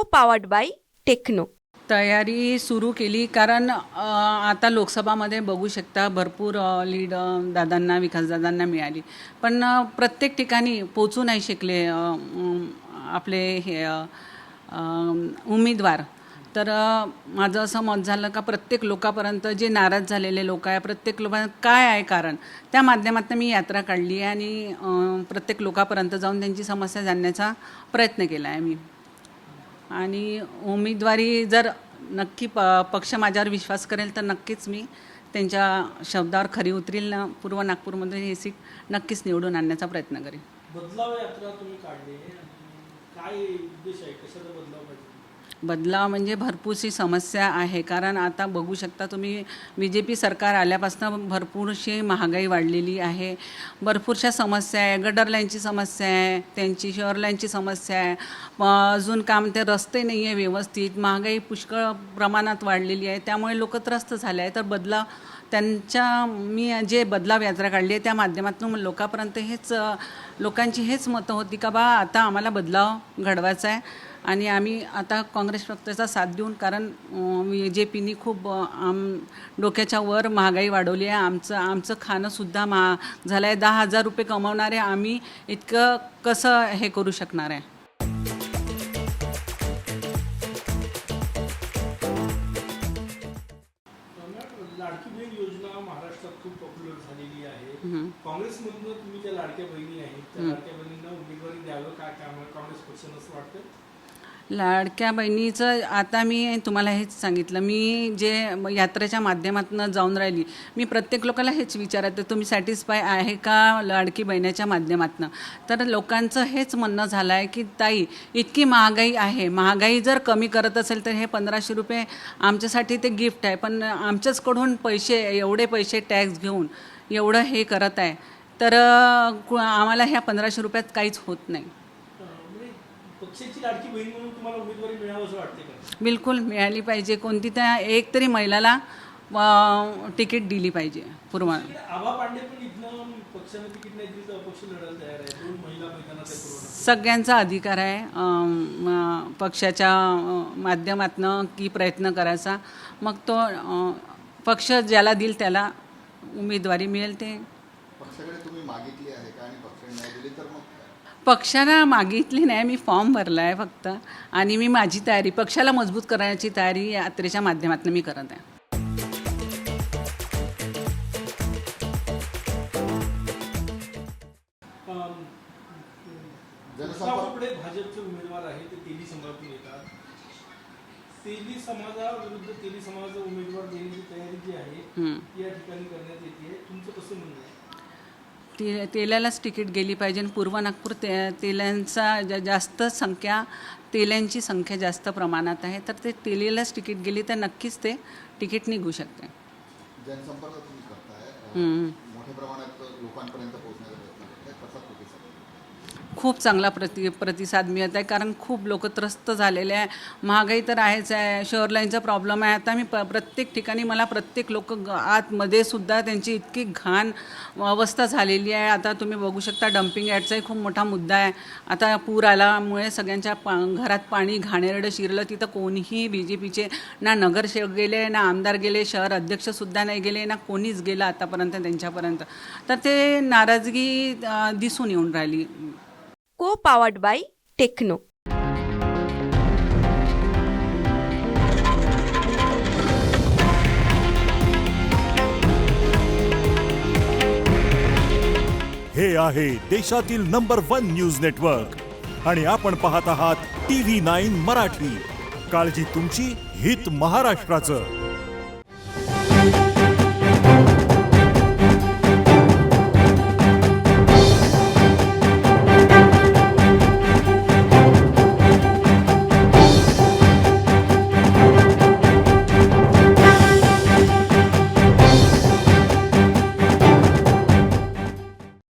को powered by techno. तयारी सुरू केली कारण आता लोकसभामध्ये बघू शकता भरपूर लीड दादांना विकासदादांना मिळाली, पण प्रत्येक ठिकाणी पोचू नाही शकले आपले हे उमेदवार. तर माझं असं मत झालं का प्रत्येक लोकांपर्यंत जे नाराज झालेले लोक आहे प्रत्येक लोकांना काय आहे कारण त्या माध्यमातून मी यात्रा काढली आहे आणि प्रत्येक लोकांपर्यंत जाऊन त्यांची समस्या जाणण्याचा प्रयत्न केला आहे मी. आणि उमेदवारी जर नक्की पक्ष माझ्यावर विश्वास करेल तर नक्कीच मी त्यांच्या शब्दावर खरी उतरील. पूर्व नागपूरमध्ये ही सीट नक्कीच निवडून आणण्याचा प्रयत्न करेन. बदलाव यात्रा तुम्ही काढली, काय उद्देश आहे, कशाचा बदलाव पाहिजे? बदलाव म्हणजे भरपूरशी समस्या आहे. कारण आता बघू शकता तुम्ही BJP सरकार आल्यापासून भरपूरशी महागाई वाढलेली आहे, भरपूरशा समस्या आहे. गटर लाईनची समस्या आहे, त्यांची शहर लाईनची समस्या आहे, अजून काम ते रस्ते नाही आहे व्यवस्थित, महागाई पुष्कळ प्रमाणात वाढलेली आहे, त्यामुळे लोक त्रस्त झाले आहे. तर बदलाव त्यांच्या मी जे बदलाव यात्रा काढली आहे त्या माध्यमातून लोकांपर्यंत लोकांची हेच मतं होती का बा आता आम्हाला बदलाव घडवायचा आहे आणि आम्ही आता काँग्रेस पक्षाचा साथ देऊन, कारण BJPनी खूप डोक्याच्या वर महागाई वाढवली आहे. आमचं खाणंसुद्धा झालं आहे. 10,000 रुपये कमवणारे आम्ही इतकं कसं हे करू शकणार आहे. लाडकी बहीण योजना महाराष्ट्रात खूप पॉप्युलर झालेली आहे. काँग्रेसमधून तुम्ही ज्या लाडक्या बहिणी आहेत त्या लाडक्या बहिणींना उमेदवारी द्यावं काय काँग्रेस पक्षानं असं वाटतं? लाडक्या बहिणीचं आता मी तुम्हाला हेच सांगितलं, मी जे यात्रेच्या माध्यमातून जाऊन राहिली, मी प्रत्येक लोकांना हेच विचारते तुम्ही सॅटिस्फाय आहे का लाडकी बहिणीच्या माध्यमातून. तर लोकांचं हेच म्हणणं झालं आहे की ताई इतकी महागाई आहे, महागाई जर कमी करत असेल तर हे 1500 रुपये आमच्यासाठी ते गिफ्ट आहे, पण आमच्याचकडून एवढे पैसे टॅक्स घेऊन एवढं हे करत आहे तर आम्हाला ह्या 1500 रुपयात काहीच होत नाही. पक्षाची लाडकी बहीण म्हणून तुम्हाला उमेदवारी मिळावं असं वाटते का? बिलकुल मिळाली पाहिजे. कोणती त्या एक तरी महिलाला तिकीट दिली पाहिजे. पूर्व आभा पांडे पण इथनं पक्षाने तिकीट नाही दिली तर अपक्ष लढायला तयार आहे. 2 महिला मैदानात आहे. सगळ्यांचा अधिकार आहे पक्षाच्या माध्यमातून की प्रयत्न करायचा. मग तो पक्ष ज्याला देईल त्याला उमेदवारी मिळेल. ते पक्षाकडे तुम्ही मागितली आहे का आणि पक्षाने नाही दिली तर मग पक्षाला मागितली नाही, मी फॉर्म भरला आहे फक्त आणि मी माझी तयारी पक्षाला मजबूत करण्याची तयारी यात्रेच्या माध्यमातून मी करत आहे. जनसंपर्क भाजपचे उमेदवार आहे ते तेली समाजातून येतात. तेली समाजाविरुद्ध तेली समाजाचा उमेदवार देण्याची तयारी जी आहे या ठिकाणी करण्यात येते. तुमचं कसं म्हणणं आहे? तेलालाच तिकीट गेली पाहिजे आणि पूर्व नागपूर तेल्यांचा जास्त संख्या तेल्यांची संख्या जास्त प्रमाणात आहे, तर ते तेलीलाच तिकीट गेली तर नक्कीच ते तिकीट निघू शकते. जनसंपर्क तुम्ही करताय, मोठ्या प्रमाणात लोकांपर्यंत पोहोचण्याचा प्रयत्न करताय, कसा प्रतिसाद? खूप चांगला प्रतिसाद मिळत आहे, कारण खूप लोक त्रस्त झालेले आहे. महागाई तर आहेच आहे, शहर लाईनचा प्रॉब्लेम आहे. आता मी प्रत्येक ठिकाणी मला प्रत्येक लोक आतमध्ये सुद्धा त्यांची इतकी घाण अवस्था झालेली आहे. आता तुम्ही बघू शकता डम्पिंग यार्डचाही खूप मोठा मुद्दा आहे. आता पूर आल्यामुळे सगळ्यांच्या घरात पाणी घाणेरडं शिरलं. तिथं कोणीही BJPचे ना नगरसेवक गेले ना आमदार गेले, शहर अध्यक्षसुद्धा नाही गेले, ना कोणीच गेलं आतापर्यंत त्यांच्यापर्यंत. तर ते नाराजगी दिसून येऊन राहिली. को पावर्ड बाय टेक्नो। हे आहे देशातील नंबर 1 न्यूज नेटवर्क आणि आपण पाहत आहात TV9 मराठी. काळजी तुमची, हित महाराष्ट्राचं.